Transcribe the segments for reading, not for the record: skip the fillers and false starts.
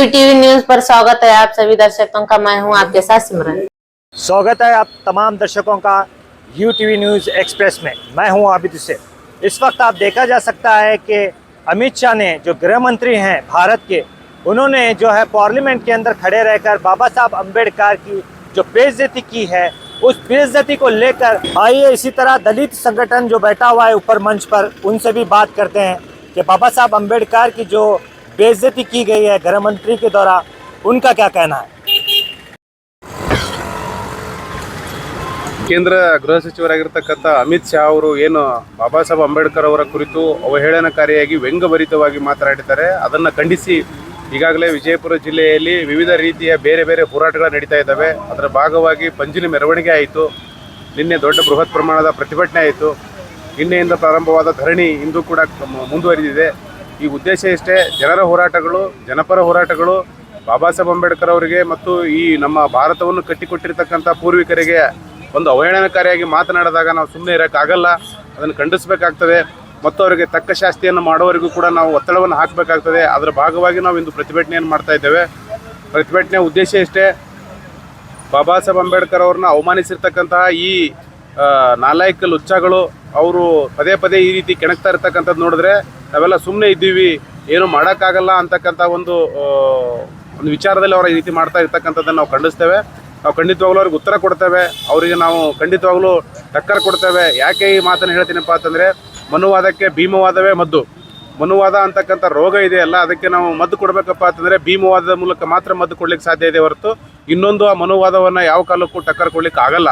UTV news पर स्वागत है आप सभी दर्शकों का। मैं हूं आपके साथ सिमरन। स्वागत है आप तमाम दर्शकों का यूटीवी न्यूज़ एक्सप्रेस में। मैं हूं आबिद हुसैन। इस वक्त आप देखा जा सकता है कि अमित शाह ने, जो गृह मंत्री हैं भारत के, उन्होंने जो है पार्लियामेंट के अंदर खड़े रहकर बाबा साहब अम्बेडकर की जो बेइज्जती की है, उस बेइज्जती को लेकर आइए इसी तरह दलित संगठन जो बैठा हुआ है ऊपर मंच पर, उनसे भी बात करते हैं कि बाबा साहब अम्बेडकर की जो बेइज्जती की गई है गृह मंत्री के द्वारा, उनका क्या कहना है। ಕೇಂದ್ರ ಗೃಹ ಸಚಿವರಾಗಿರ್ತಕ್ಕಂಥ ಅಮಿತ್ ಶಾ ಅವರು ಏನು ಬಾಬಾ ಸಾಹೇಬ್ ಅಂಬೇಡ್ಕರ್ ಅವರ ಕುರಿತು ಅವಹೇಳನಕಾರಿಯಾಗಿ ವ್ಯಂಗ್ಯಭರಿತವಾಗಿ ಮಾತನಾಡಿದ್ದಾರೆ. ಅದನ್ನು ಖಂಡಿಸಿ ಈಗಾಗಲೇ ವಿಜಯಪುರ ಜಿಲ್ಲೆಯಲ್ಲಿ ವಿವಿಧ ರೀತಿಯ ಬೇರೆ ಬೇರೆ ಹೋರಾಟಗಳು ನಡೀತಾ ಇದ್ದಾವೆ. ಅದರ ಭಾಗವಾಗಿ ಪಂಜಿನ ಮೆರವಣಿಗೆ ಆಯಿತು. ನಿನ್ನೆ ದೊಡ್ಡ ಬೃಹತ್ ಪ್ರಮಾಣದ ಪ್ರತಿಭಟನೆ ಆಯಿತು. ನಿನ್ನೆಯಿಂದ ಪ್ರಾರಂಭವಾದ ಧರಣಿ ಇಂದು ಕೂಡ ಮುಂದುವರಿದಿದೆ. ಈ ಉದ್ದೇಶ ಇಷ್ಟೇ, ಜನರ ಹೋರಾಟಗಳು, ಜನಪರ ಹೋರಾಟಗಳು, ಬಾಬಾ ಸಾಹೇಬ್ ಅಂಬೇಡ್ಕರ್ ಅವರಿಗೆ ಮತ್ತು ಈ ನಮ್ಮ ಭಾರತವನ್ನು ಕಟ್ಟಿಕೊಟ್ಟಿರ್ತಕ್ಕಂಥ ಪೂರ್ವಿಕರಿಗೆ ಒಂದು ಅವಹೇಳನಕಾರಿಯಾಗಿ ಮಾತನಾಡಿದಾಗ ನಾವು ಸುಮ್ಮನೆ ಇರೋಕ್ಕಾಗಲ್ಲ. ಅದನ್ನು ಖಂಡಿಸಬೇಕಾಗ್ತದೆ ಮತ್ತು ಅವರಿಗೆ ತಕ್ಕ ಶಾಸ್ತಿಯನ್ನು ಮಾಡೋವರೆಗೂ ಕೂಡ ನಾವು ಒತ್ತಡವನ್ನು ಹಾಕಬೇಕಾಗ್ತದೆ. ಅದರ ಭಾಗವಾಗಿ ನಾವು ಇಂದು ಪ್ರತಿಭಟನೆಯನ್ನು ಮಾಡ್ತಾ ಇದ್ದೇವೆ. ಪ್ರತಿಭಟನೆಯ ಉದ್ದೇಶ ಇಷ್ಟೇ, ಬಾಬಾ ಸಾಹೇಬ್ ಅಂಬೇಡ್ಕರ್ ಅವ್ರನ್ನ ಅವಮಾನಿಸಿರ್ತಕ್ಕಂತಹ ಈ ನಾಲಾಯಕ ಲುಚ್ಚಗಳು ಅವರು ಪದೇ ಪದೇ ಈ ರೀತಿ ಕೆಣಕ್ತಾ ಇರ್ತಕ್ಕಂಥದ್ದು ನೋಡಿದ್ರೆ ನಾವೆಲ್ಲ ಸುಮ್ಮನೆ ಇದ್ದೀವಿ, ಏನು ಮಾಡೋಕ್ಕಾಗಲ್ಲ ಅಂತಕ್ಕಂಥ ಒಂದು ವಿಚಾರದಲ್ಲಿ ಅವರ ಈ ರೀತಿ ಮಾಡ್ತಾ ಇರ್ತಕ್ಕಂಥದ್ದನ್ನು ನಾವು ಖಂಡಿಸ್ತೇವೆ. ನಾವು ಖಂಡಿತವಾಗ್ಲೂ ಅವ್ರಿಗೆ ಉತ್ತರ ಕೊಡ್ತೇವೆ. ಅವರಿಗೆ ನಾವು ಖಂಡಿತವಾಗ್ಲೂ ಟಕ್ಕರ್ ಕೊಡ್ತೇವೆ. ಯಾಕೆ ಈ ಮಾತನ್ನು ಹೇಳ್ತೀನಪ್ಪ ಅಂತಂದರೆ, ಮನುವಾದಕ್ಕೆ ಭೀಮವಾದವೇ ಮದ್ದು. ಮನುವಾದ ಅಂತಕ್ಕಂಥ ರೋಗ ಇದೆಯಲ್ಲ, ಅದಕ್ಕೆ ನಾವು ಮದ್ದು ಕೊಡಬೇಕಪ್ಪ ಅಂತಂದರೆ ಭೀಮವಾದದ ಮೂಲಕ ಮಾತ್ರ ಮದ್ದು ಕೊಡ್ಲಿಕ್ಕೆ ಸಾಧ್ಯ ಇದೆ ಹೊರತು ಇನ್ನೊಂದು ಆ ಮನುವಾದವನ್ನು ಯಾವ ಕಾಲಕ್ಕೂ ಟಕ್ಕರ್ ಕೊಡ್ಲಿಕ್ಕೆ ಆಗಲ್ಲ.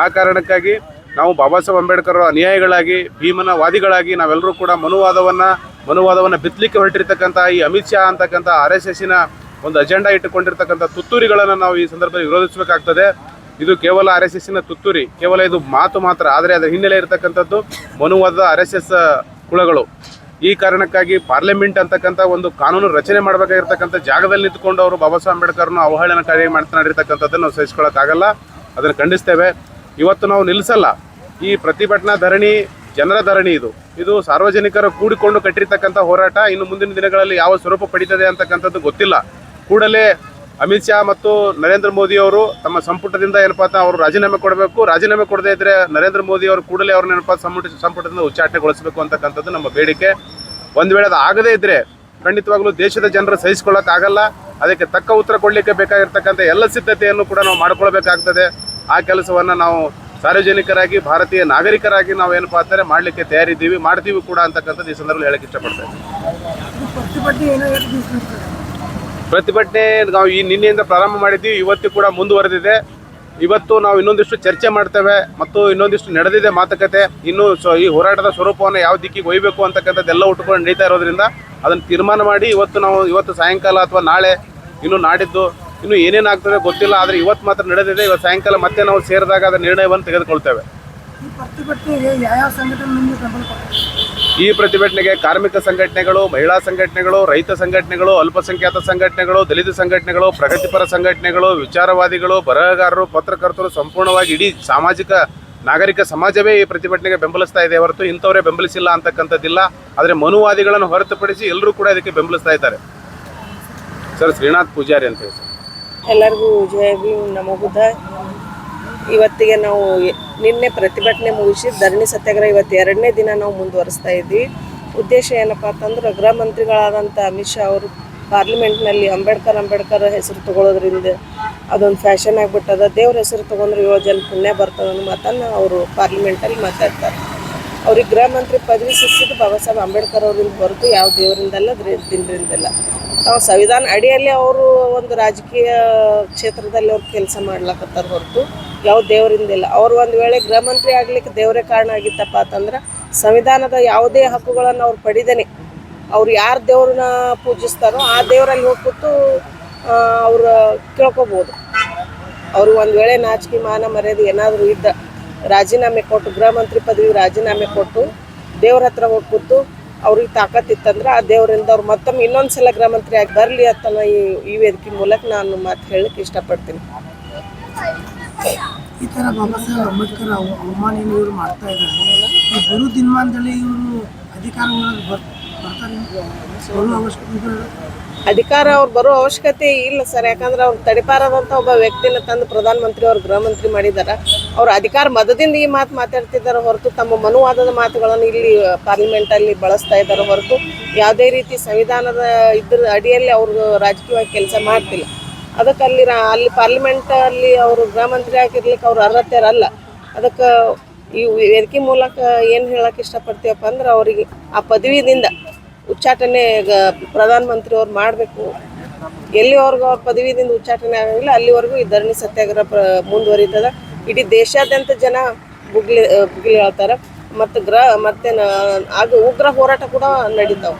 ಆ ಕಾರಣಕ್ಕಾಗಿ ನಾವು ಬಾಬಾ ಸಾಹೇಬ್ ಅಂಬೇಡ್ಕರ್ ಅನುಯಾಯಿಗಳಾಗಿ, ಭೀಮನ ವಾದಿಗಳಾಗಿ ನಾವೆಲ್ಲರೂ ಕೂಡ ಮನುವಾದವನ್ನು ಬಿತ್ತಲಿಕ್ಕೆ ಹೊರಟಿರ್ತಕ್ಕಂಥ ಈ ಅಮಿತ್ ಶಾ ಅಂತಕ್ಕಂಥ RSSನ ಒಂದು ಅಜೆಂಡಾ ಇಟ್ಟುಕೊಂಡಿರ್ತಕ್ಕಂಥ ತುತ್ತೂರಿಗಳನ್ನು ನಾವು ಈ ಸಂದರ್ಭದಲ್ಲಿ ವಿರೋಧಿಸಬೇಕಾಗ್ತದೆ. ಇದು ಕೇವಲ RSSನ ತುತ್ತೂರಿ, ಕೇವಲ ಇದು ಮಾತು ಮಾತ್ರ, ಆದರೆ ಅದರ ಹಿನ್ನೆಲೆ ಇರತಕ್ಕಂಥದ್ದು ಮನುವಾದದ RSS ಕುಳಗಳು. ಈ ಕಾರಣಕ್ಕಾಗಿ ಪಾರ್ಲಿಮೆಂಟ್ ಅಂತಕ್ಕಂಥ ಒಂದು ಕಾನೂನು ರಚನೆ ಮಾಡಬೇಕಾಗಿರ್ತಕ್ಕಂಥ ಜಾಗದಲ್ಲಿ ನಿಂತುಕೊಂಡು ಅವರು ಬಾಬಾ ಸಾಹೇಬ್ ಅಂಬೇಡ್ಕರ್ನ ಅವಹೇಳನಕಾರಿಯಾಗಿ ಮಾತನಾಡಿರ್ತಕ್ಕಂಥದ್ದನ್ನು ನಾವು ಸಹಿಸ್ಕೊಳ್ಳೋಕ್ಕಾಗಲ್ಲ. ಅದನ್ನು ಖಂಡಿಸ್ತೇವೆ. ಇವತ್ತು ನಾವು ನಿಲ್ಲಿಸಲ್ಲ. ಈ ಪ್ರತಿಭಟನಾ ಧರಣಿ ಜನರ ಧರಣಿ, ಇದು ಸಾರ್ವಜನಿಕರು ಕೂಡಿಕೊಂಡು ಕಟ್ಟಿರ್ತಕ್ಕಂಥ ಹೋರಾಟ. ಇನ್ನು ಮುಂದಿನ ದಿನಗಳಲ್ಲಿ ಯಾವ ಸ್ವರೂಪ ಪಡೀತದೆ ಅಂತಕ್ಕಂಥದ್ದು ಗೊತ್ತಿಲ್ಲ. ಕೂಡಲೇ ಅಮಿತ್ ಶಾ ಮತ್ತು ನರೇಂದ್ರ ಮೋದಿ ಅವರು ತಮ್ಮ ಸಂಪುಟದಿಂದ ಏನಪ್ಪ ಅಂತ ಅವರು ರಾಜೀನಾಮೆ ಕೊಡಬೇಕು. ರಾಜೀನಾಮೆ ಕೊಡದೇ ಇದ್ದರೆ ನರೇಂದ್ರ ಮೋದಿ ಅವರು ಕೂಡಲೇ ಅವ್ರನ್ನ ಏನಪ್ಪ ಸಂಪುಟದಿಂದ ಉಚ್ಚಾಟನೆಗೊಳಿಸಬೇಕು ಅಂತಕ್ಕಂಥದ್ದು ನಮ್ಮ ಬೇಡಿಕೆ. ಒಂದು ವೇಳೆ ಅದು ಆಗದೇ ಇದ್ದರೆ ಖಂಡಿತವಾಗ್ಲೂ ದೇಶದ ಜನರು ಸಹಿಸ್ಕೊಳ್ಳೋಕ್ಕಾಗಲ್ಲ. ಅದಕ್ಕೆ ತಕ್ಕ ಉತ್ತರ ಕೊಡಲಿಕ್ಕೆ ಬೇಕಾಗಿರ್ತಕ್ಕಂಥ ಎಲ್ಲ ಸಿದ್ಧತೆಯನ್ನು ಕೂಡ ನಾವು ಮಾಡ್ಕೊಳ್ಬೇಕಾಗ್ತದೆ. ಆ ಕೆಲಸವನ್ನು ನಾವು ಸಾರ್ವಜನಿಕರಾಗಿ, ಭಾರತೀಯ ನಾಗರಿಕರಾಗಿ ನಾವು ಏನಪ್ಪ ಅಂತಾರೆ ಮಾಡಲಿಕ್ಕೆ ತಯಾರಿದ್ದೀವಿ, ಮಾಡ್ತೀವಿ ಕೂಡ ಅಂತಕ್ಕಂಥದ್ದು ಈ ಸಂದರ್ಭದಲ್ಲಿ ಹೇಳಕ್ಕೆ ಇಷ್ಟಪಡ್ತೇವೆ. ಪ್ರತಿಭಟನೆ ನಾವು ನಿನ್ನೆಯಿಂದ ಪ್ರಾರಂಭ ಮಾಡಿದ್ದೀವಿ, ಇವತ್ತು ಕೂಡ ಮುಂದುವರೆದಿದೆ. ಇವತ್ತು ನಾವು ಇನ್ನೊಂದಿಷ್ಟು ಚರ್ಚೆ ಮಾಡ್ತೇವೆ ಮತ್ತು ಇನ್ನೊಂದಿಷ್ಟು ನಡೆದಿದೆ ಮಾತುಕತೆ. ಇನ್ನು ಈ ಹೋರಾಟದ ಸ್ವರೂಪವನ್ನು ಯಾವ ದಿಕ್ಕಿಗೆ ಒಯ್ಯಬೇಕು ಅಂತಕ್ಕಂಥದ್ದೆಲ್ಲ ಉಟ್ಕೊಂಡು ನಡೀತಾ ಇರೋದ್ರಿಂದ ಅದನ್ನು ತೀರ್ಮಾನ ಮಾಡಿ ಇವತ್ತು ಸಾಯಂಕಾಲ ಅಥವಾ ನಾಳೆ, ಇನ್ನು ನಾಡಿದ್ದು ಇನ್ನು ಏನೇನಾಗ್ತದೆ ಗೊತ್ತಿಲ್ಲ. ಆದರೆ ಇವತ್ತು ಮಾತ್ರ ನಡೆದಿದೆ. ಇವತ್ತು ಸಾಯಂಕಾಲ ಮತ್ತೆ ನಾವು ಸೇರಿದಾಗ ಅದರ ನಿರ್ಣಯವನ್ನು ತೆಗೆದುಕೊಳ್ತೇವೆ. ಈ ಪ್ರತಿಭಟನೆಗೆ ಕಾರ್ಮಿಕ ಸಂಘಟನೆಗಳು, ಮಹಿಳಾ ಸಂಘಟನೆಗಳು, ರೈತ ಸಂಘಟನೆಗಳು, ಅಲ್ಪಸಂಖ್ಯಾತ ಸಂಘಟನೆಗಳು, ದಲಿತ ಸಂಘಟನೆಗಳು, ಪ್ರಗತಿಪರ ಸಂಘಟನೆಗಳು, ವಿಚಾರವಾದಿಗಳು, ಬರಹಗಾರರು, ಪತ್ರಕರ್ತರು, ಸಂಪೂರ್ಣವಾಗಿ ಇಡೀ ಸಾಮಾಜಿಕ ನಾಗರಿಕ ಸಮಾಜವೇ ಈ ಪ್ರತಿಭಟನೆಗೆ ಬೆಂಬಲಿಸ್ತಾ ಇದೆ ಹೊರತು ಇಂಥವರೇ ಬೆಂಬಲಿಸಿಲ್ಲ ಅಂತಕ್ಕಂಥದ್ದಿಲ್ಲ. ಆದರೆ ಮನುವಾದಿಗಳನ್ನು ಹೊರತುಪಡಿಸಿ ಎಲ್ಲರೂ ಕೂಡ ಇದಕ್ಕೆ ಬೆಂಬಲಿಸ್ತಾ ಇದ್ದಾರೆ. ಸರ್, ಶ್ರೀನಾಥ್ ಪೂಜಾರಿ ಅಂತ ಹೇಳಿ. ಎಲ್ಲರಿಗೂ ಜಯ ಭೀಮ್, ನಮೋ ಬುದ್ಧ. ಇವತ್ತಿಗೆ ನಾವು ನಿನ್ನೆ ಪ್ರತಿಭಟನೆ ಮುಗಿಸಿ ಧರಣಿ ಸತ್ಯಾಗ್ರಹ ಇವತ್ತು 2ನೇ ದಿನ ನಾವು ಮುಂದುವರಿಸ್ತಾ ಇದ್ವಿ. ಉದ್ದೇಶ ಏನಪ್ಪ ಅಂತಂದ್ರೆ, ಗೃಹ ಮಂತ್ರಿಗಳಾದಂಥ ಅಮಿತ್ ಶಾ ಅವರು ಪಾರ್ಲಿಮೆಂಟ್ನಲ್ಲಿ ಅಂಬೇಡ್ಕರ್ ಹೆಸರು ತೊಗೊಳೋದ್ರಿಂದ ಅದೊಂದು ಫ್ಯಾಷನ್ ಆಗಿಬಿಟ್ಟದ. ದೇವ್ರ ಹೆಸರು ತೊಗೊಂಡ್ರೆ 7 ಜನ ಪುಣ್ಯ ಬರ್ತದೆ ಅನ್ನೋ ಮಾತನ್ನು ಅವರು ಪಾರ್ಲಿಮೆಂಟಲ್ಲಿ ಮಾತಾಡ್ತಾರೆ. ಅವ್ರಿಗೆ ಗೃಹ ಮಂತ್ರಿ ಪದವಿ ಸಿಕ್ಕಿದ್ದು ಬಾಬಾ ಸಾಹೇಬ್ ಅಂಬೇಡ್ಕರ್ ಅವರಿಂದ ಹೊರತು ಯಾವ ದೇವರಿಂದಲ್ಲ, ದಿನರಿಂದಲ್ಲ. ನಾವು ಸಂವಿಧಾನ ಅಡಿಯಲ್ಲಿ ಅವರು ಒಂದು ರಾಜಕೀಯ ಕ್ಷೇತ್ರದಲ್ಲಿ ಅವ್ರು ಕೆಲಸ ಮಾಡ್ಲಕತ್ತಾರ ಹೊರತು ಯಾವ ದೇವರಿಂದಿಲ್ಲ. ಅವ್ರು ಒಂದು ವೇಳೆ ಗೃಹ ಮಂತ್ರಿ ಆಗ್ಲಿಕ್ಕೆ ದೇವರೇ ಕಾರಣ ಆಗಿತ್ತಪ್ಪ ಅಂತಂದ್ರೆ ಸಂವಿಧಾನದ ಯಾವುದೇ ಹಕ್ಕುಗಳನ್ನು ಅವ್ರು ಪಡಿದೇನೆ ಅವ್ರು ಯಾರು ದೇವ್ರನ್ನ ಪೂಜಿಸ್ತಾರೋ ಆ ದೇವರಲ್ಲಿ ಹೋಗ್ಬಿಟ್ಟು ಅವ್ರು ಕೇಳ್ಕೊಬೋದು. ಅವರು ಒಂದು ವೇಳೆ ನಾಚಿಕೆ ಮಾನ ಮರ್ಯಾದೆ ಏನಾದರೂ ಇದ್ದ ರಾಜೀನಾಮೆ ಕೊಟ್ಟು, ಗೃಹ ಮಂತ್ರಿ ಪದವಿ ರಾಜೀನಾಮೆ ಕೊಟ್ಟು ದೇವ್ರ ಹತ್ರ ಹೋಗ್ಬಿಟ್ಟು ಅವ್ರಿಗೆ ತಾಕತ್ತಿತ್ತಂದ್ರೆ ಆ ದೇವರಿಂದ ಅವ್ರು ಮತ್ತೊಮ್ಮೆ ಇನ್ನೊಂದ್ಸಲ ಗೃಹ ಮಂತ್ರಿ ಆಗಿ ಬರಲಿ ಅಂತ ಈ ವೇದಿಕೆ ಮೂಲಕ ನಾನು ಮಾತು ಹೇಳಕ್ಕೆ ಇಷ್ಟಪಡ್ತೀನಿ. ಈ ಥರ ಬಾಬಾ ಸಾಹೇಬ್ ಅಂಬೇಡ್ಕರ್ ಅವಮಾನ ಇವರು ಮಾಡ್ತಾ ಇದ್ದಾರೆ. ಈ ಗುರು ದಿನಮಾನದಲ್ಲಿ ಇವರು ಅಧಿಕಾರಗಳಲ್ಲಿ ಬರ್ತಾರೆ. ಅಧಿಕಾರ ಅವ್ರು ಬರೋ ಅವಶ್ಯಕತೆ ಇಲ್ಲ ಸರ್. ಯಾಕಂದ್ರೆ ಅವ್ರು ತಡಿಪಾರದಂಥ ಒಬ್ಬ ವ್ಯಕ್ತಿನ ತಂದು ಪ್ರಧಾನಮಂತ್ರಿ ಅವ್ರು ಗೃಹ ಮಂತ್ರಿ ಮಾಡಿದ್ದಾರೆ. ಅವ್ರ ಅಧಿಕಾರ ಮದದಿಂದ ಈ ಮಾತು ಮಾತಾಡ್ತಿದ್ದಾರೆ ಹೊರತು ತಮ್ಮ ಮನುವಾದದ ಮಾತುಗಳನ್ನು ಇಲ್ಲಿ ಪಾರ್ಲಿಮೆಂಟಲ್ಲಿ ಬಳಸ್ತಾ ಇದ್ದಾರೆ ಹೊರತು ಯಾವುದೇ ರೀತಿ ಸಂವಿಧಾನದ ಇದ್ರ ಅಡಿಯಲ್ಲಿ ಅವರು ರಾಜಕೀಯವಾಗಿ ಕೆಲಸ ಮಾಡ್ತಿಲ್ಲ. ಅದಕ್ಕೆ ಅಲ್ಲಿ ಪಾರ್ಲಿಮೆಂಟಲ್ಲಿ ಅವರು ಗೃಹ ಮಂತ್ರಿ ಆಗಿರ್ಲಿಕ್ಕೆ ಅವ್ರು ಅರ್ಹತೆಯರಲ್ಲ. ಅದಕ್ಕೆ ಈ ವೇದಿಕೆ ಮೂಲಕ ಏನು ಹೇಳಕ್ಕೆ ಇಷ್ಟಪಡ್ತೀವಪ್ಪ ಅಂದ್ರೆ ಅವರಿಗೆ ಆ ಪದವಿಯಿಂದ ಉಚ್ಚಾಟನೆ ಪ್ರಧಾನಮಂತ್ರಿ ಅವ್ರು ಮಾಡಬೇಕು. ಎಲ್ಲಿವರೆಗೂ ಅವ್ರ ಪದವಿದಿಂದ ಉಚ್ಚಾಟನೆ ಆಗಲಿಲ್ಲ ಅಲ್ಲಿವರೆಗೂ ಈ ಧರಣಿ ಸತ್ಯಾಗ್ರಹ ಮುಂದುವರಿತದ. ಇಡೀ ದೇಶಾದ್ಯಂತ ಜನ ಬುಗ್ಲಿ ಹೇಳ್ತಾರೆ. ಮತ್ತು ಆಗ ಉಗ್ರ ಹೋರಾಟ ಕೂಡ ನಡೀತಾವೆ.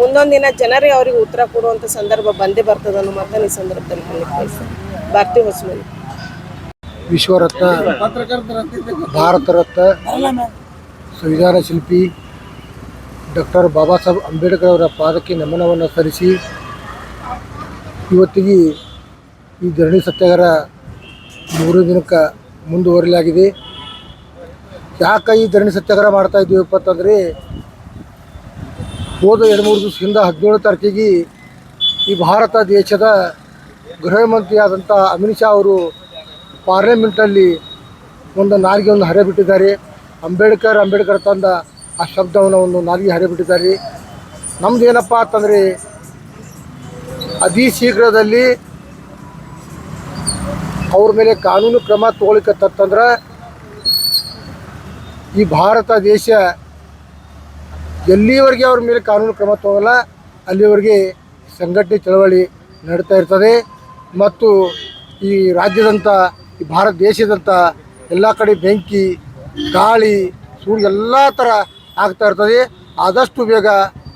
ಮುಂದೊಂದು ದಿನ ಜನರೇ ಅವರಿಗೆ ಉತ್ತರ ಕೊಡುವಂಥ ಸಂದರ್ಭ ಬಂದೇ ಬರ್ತದೆ ಅನ್ನೋ ಮಾತನ್ನು ಈ ಸಂದರ್ಭದಲ್ಲಿ ಹೇಳಲಿಕ್ಕೆ ಬಯಸ್ತಾರೆ. ಭಾರತಿ ಹೊಸಮನಿ. ವಿಶ್ವರತ್ನ, ಭಾರತ ರತ್ನ, ಸಂವಿಧಾನ ಶಿಲ್ಪಿ ಡಾಕ್ಟರ್ ಬಾಬಾ ಸಾಹೇಬ್ ಅಂಬೇಡ್ಕರ್ ಅವರ ಪಾದಕ್ಕೆ ನಮನವನ್ನು ಸಲ್ಲಿಸಿ ಇವತ್ತಿಗೆ ಈ ಧರಣಿ ಸತ್ಯಾಗ್ರಹ 3 ದಿನಕ್ಕೆ ಮುಂದುವರಿಲಾಗಿದೆ. ಯಾಕೆ ಈ ಧರಣಿ ಸತ್ಯಾಗ್ರಹ ಮಾಡ್ತಾ ಇದ್ದೀವಪ್ಪ ಅಂತಂದರೆ ಹೋದ 2-3 ದಿವಸ ಹಿಂದೆ 17 ತಾರೀಕಿಗೆ ಈ ಭಾರತ ದೇಶದ ಗೃಹ ಮಂತ್ರಿಯಾದಂಥ ಅಮಿತ್ ಶಾ ಅವರು ಪಾರ್ಲಿಮೆಂಟಲ್ಲಿ ಒಂದು ನಾಲಿಗೆ ಹರೆ ಬಿಟ್ಟಿದ್ದಾರೆ. ಅಂಬೇಡ್ಕರ್ ತಂದ ಆ ಶಬ್ದವನ್ನು ಒಂದು ನಾಲಿಗೆ ಹರೆ ಬಿಟ್ಟಿದ್ದಾರೆ. ನಮ್ದು ಏನಪ್ಪ ಅಂತಂದರೆ ಅತಿ ಶೀಘ್ರದಲ್ಲಿ ಅವ್ರ ಮೇಲೆ ಕಾನೂನು ಕ್ರಮ ತಗೊಳ್ಳಿಕತ್ತಂದ್ರೆ ಈ ಭಾರತ ದೇಶ ಎಲ್ಲಿವರೆಗೆ ಅವ್ರ ಮೇಲೆ ಕಾನೂನು ಕ್ರಮ ತಗೊಳ್ಳಲ್ಲ ಅಲ್ಲಿವರೆಗೆ ಸಂಘಟನೆ ಚಳವಳಿ ನಡೀತಾ ಇರ್ತದೆ. ಮತ್ತು ಈ ರಾಜ್ಯದಂಥ ಈ ಭಾರತ ದೇಶದಂಥ ಎಲ್ಲ ಕಡೆ ಬೆಂಕಿ, ಗಾಳಿ, ಸುಳ್ಳು ಎಲ್ಲ ಥರ ಆಗ್ತಾ ಇರ್ತದೆ. ಆದಷ್ಟು ಬೇಗ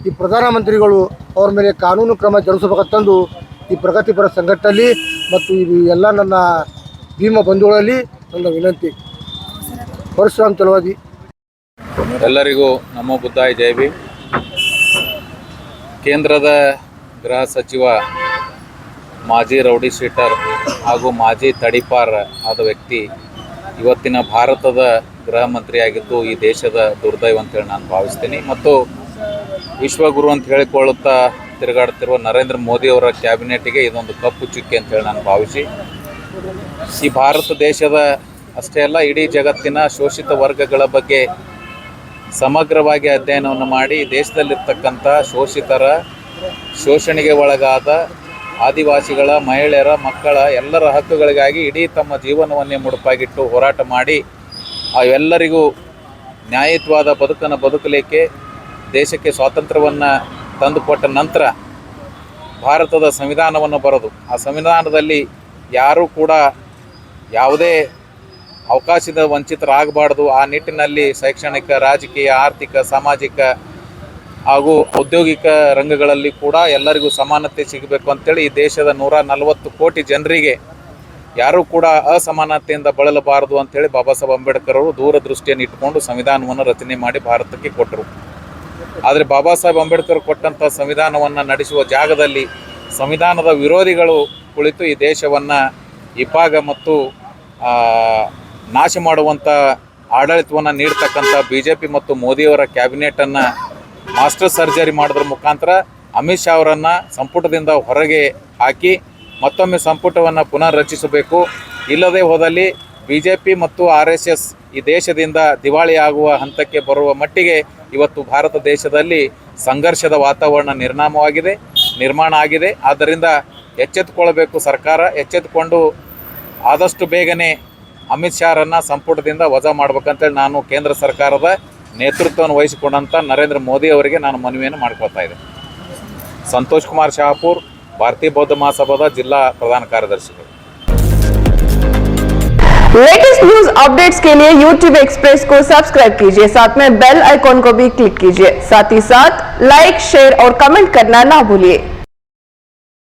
ಈ ಪ್ರಧಾನಮಂತ್ರಿಗಳು ಅವ್ರ ಮೇಲೆ ಕಾನೂನು ಕ್ರಮ ಜರುಗಿಸಬೇಕಂತಂದು ಈ ಪ್ರಗತಿಪರ ಸಂಘಟನೆಯಲ್ಲಿ ಮತ್ತು ಈ ಎಲ್ಲ ನನ್ನ ಭೀಮ ಬಂಧುಗಳಲ್ಲಿ ನನ್ನ ವಿನಂತಿ. ಪರಶುರಾಮ್ ಚಲವಾದಿ. ಎಲ್ಲರಿಗೂ ನಮೋ ಬುದ್ಧಾಯ ಜೈ ಭೀಮ್. ಕೇಂದ್ರದ ಗೃಹ ಸಚಿವ ಮಾಜಿ ರೌಡಿ ಶೀಟರ್ ಹಾಗೂ ಮಾಜಿ ತಡಿಪಾರ್ ಆದ ವ್ಯಕ್ತಿ ಇವತ್ತಿನ ಭಾರತದ ಗೃಹ ಮಂತ್ರಿಯಾಗಿದ್ದು ಈ ದೇಶದ ದುರ್ದೈವ ಅಂತೇಳಿ ನಾನು ಭಾವಿಸ್ತೀನಿ. ಮತ್ತು ವಿಶ್ವಗುರು ಅಂತ ಹೇಳಿಕೊಳ್ಳುತ್ತಾ ತಿರುಗಾಡ್ತಿರುವ ನರೇಂದ್ರ ಮೋದಿಯವರ ಕ್ಯಾಬಿನೆಟ್ಗೆ ಇದೊಂದು ಕಪ್ಪು ಚುಕ್ಕೆ ಅಂತೇಳಿ ನಾನು ಭಾವಿಸಿ ಈ ಭಾರತ ದೇಶದ ಅಷ್ಟೇ ಅಲ್ಲ ಇಡೀ ಜಗತ್ತಿನ ಶೋಷಿತ ವರ್ಗಗಳ ಬಗ್ಗೆ ಸಮಗ್ರವಾಗಿ ಅಧ್ಯಯನವನ್ನು ಮಾಡಿ ದೇಶದಲ್ಲಿರ್ತಕ್ಕಂಥ ಶೋಷಿತರ, ಶೋಷಣೆಗೆ ಒಳಗಾದ ಆದಿವಾಸಿಗಳ, ಮಹಿಳೆಯರ, ಮಕ್ಕಳ ಎಲ್ಲರ ಹಕ್ಕುಗಳಿಗಾಗಿ ಇಡೀ ತಮ್ಮ ಜೀವನವನ್ನೇ ಮುಡುಪಾಗಿಟ್ಟು ಹೋರಾಟ ಮಾಡಿ ಅವೆಲ್ಲರಿಗೂ ನ್ಯಾಯಯುತವಾದ ಬದುಕನ್ನು ಬದುಕಲಿಕ್ಕೆ ದೇಶಕ್ಕೆ ಸ್ವಾತಂತ್ರ್ಯವನ್ನು ತಂದುಕೊಟ್ಟ ನಂತರ ಭಾರತದ ಸಂವಿಧಾನವನ್ನು ಬರೆದು ಆ ಸಂವಿಧಾನದಲ್ಲಿ ಯಾರೂ ಕೂಡ ಯಾವುದೇ ಅವಕಾಶದ ವಂಚಿತರಾಗಬಾರ್ದು. ಆ ನಿಟ್ಟಿನಲ್ಲಿ ಶೈಕ್ಷಣಿಕ, ರಾಜಕೀಯ, ಆರ್ಥಿಕ, ಸಾಮಾಜಿಕ ಹಾಗೂ ಔದ್ಯೋಗಿಕ ರಂಗಗಳಲ್ಲಿ ಕೂಡ ಎಲ್ಲರಿಗೂ ಸಮಾನತೆ ಸಿಗಬೇಕು ಅಂತೇಳಿ ಈ ದೇಶದ 140 ಕೋಟಿ ಜನರಿಗೆ ಯಾರೂ ಕೂಡ ಅಸಮಾನತೆಯಿಂದ ಬಳಲಬಾರದು ಅಂಥೇಳಿ ಬಾಬಾ ಸಾಹೇಬ್ ಅಂಬೇಡ್ಕರ್ ಅವರು ದೂರದೃಷ್ಟಿಯನ್ನು ಇಟ್ಟುಕೊಂಡು ಸಂವಿಧಾನವನ್ನು ರಚನೆ ಮಾಡಿ ಭಾರತಕ್ಕೆ ಕೊಟ್ಟರು. ಆದರೆ ಬಾಬಾ ಸಾಹೇಬ್ ಅಂಬೇಡ್ಕರ್ ಕೊಟ್ಟಂಥ ಸಂವಿಧಾನವನ್ನು ನಡೆಸುವ ಜಾಗದಲ್ಲಿ ಸಂವಿಧಾನದ ವಿರೋಧಿಗಳು ಕುಳಿತು ಈ ದೇಶವನ್ನು ಇಬ್ಬಾಗ ಮತ್ತು ನಾಶ ಮಾಡುವಂಥ ಆಡಳಿತವನ್ನು ನೀಡ್ತಕ್ಕಂಥ BJP ಮತ್ತು ಮೋದಿಯವರ ಕ್ಯಾಬಿನೆಟನ್ನು ಮಾಸ್ಟರ್ ಸರ್ಜರಿ ಮಾಡೋದ್ರ ಮುಖಾಂತರ ಅಮಿತ್ ಶಾ ಅವರನ್ನು ಸಂಪುಟದಿಂದ ಹೊರಗೆ ಹಾಕಿ ಮತ್ತೊಮ್ಮೆ ಸಂಪುಟವನ್ನು ಪುನರ್ ರಚಿಸಬೇಕು. ಇಲ್ಲದೆ ಹೋದಲ್ಲಿ BJP ಮತ್ತು RSS ಈ ದೇಶದಿಂದ ದಿವಾಳಿಯಾಗುವ ಹಂತಕ್ಕೆ ಬರುವ ಮಟ್ಟಿಗೆ ಇವತ್ತು ಭಾರತ ದೇಶದಲ್ಲಿ ಸಂಘರ್ಷದ ವಾತಾವರಣ ನಿರ್ಮಾಣ ಆಗಿದೆ. ಆದ್ದರಿಂದ ಎಚ್ಚೆತ್ತುಕೊಳ್ಳಬೇಕು ಸರ್ಕಾರ. ಎಚ್ಚೆತ್ತುಕೊಂಡು ಆದಷ್ಟು ಬೇಗನೆ ಅಮಿತ್ ಶಾರನ್ನು ಸಂಪುಟದಿಂದ ವಜಾ ಮಾಡ್ಬೇಕಂತೇಳಿ ನಾನು ಕೇಂದ್ರ ಸರ್ಕಾರದ ನೇತೃತ್ವವನ್ನು ವಹಿಸಿಕೊಂಡಂಥ ನರೇಂದ್ರ ಮೋದಿ ಅವರಿಗೆ ನಾನು ಮನವಿಯನ್ನು ಮಾಡ್ಕೊಳ್ತಾ ಇದ್ದೆ. ಸಂತೋಷ್ ಕುಮಾರ್ ಶಹಾಪುರ್, भारतीय बौद्ध महासभा जिला प्रधान कार्यदर्शी। लेटेस्ट न्यूज अपडेट्स के लिए YouTube एक्सप्रेस को सब्सक्राइब कीजिए, साथ में बेल आइकॉन को भी क्लिक कीजिए। साथ ही साथ लाइक, शेयर और कमेंट करना ना भूलिए।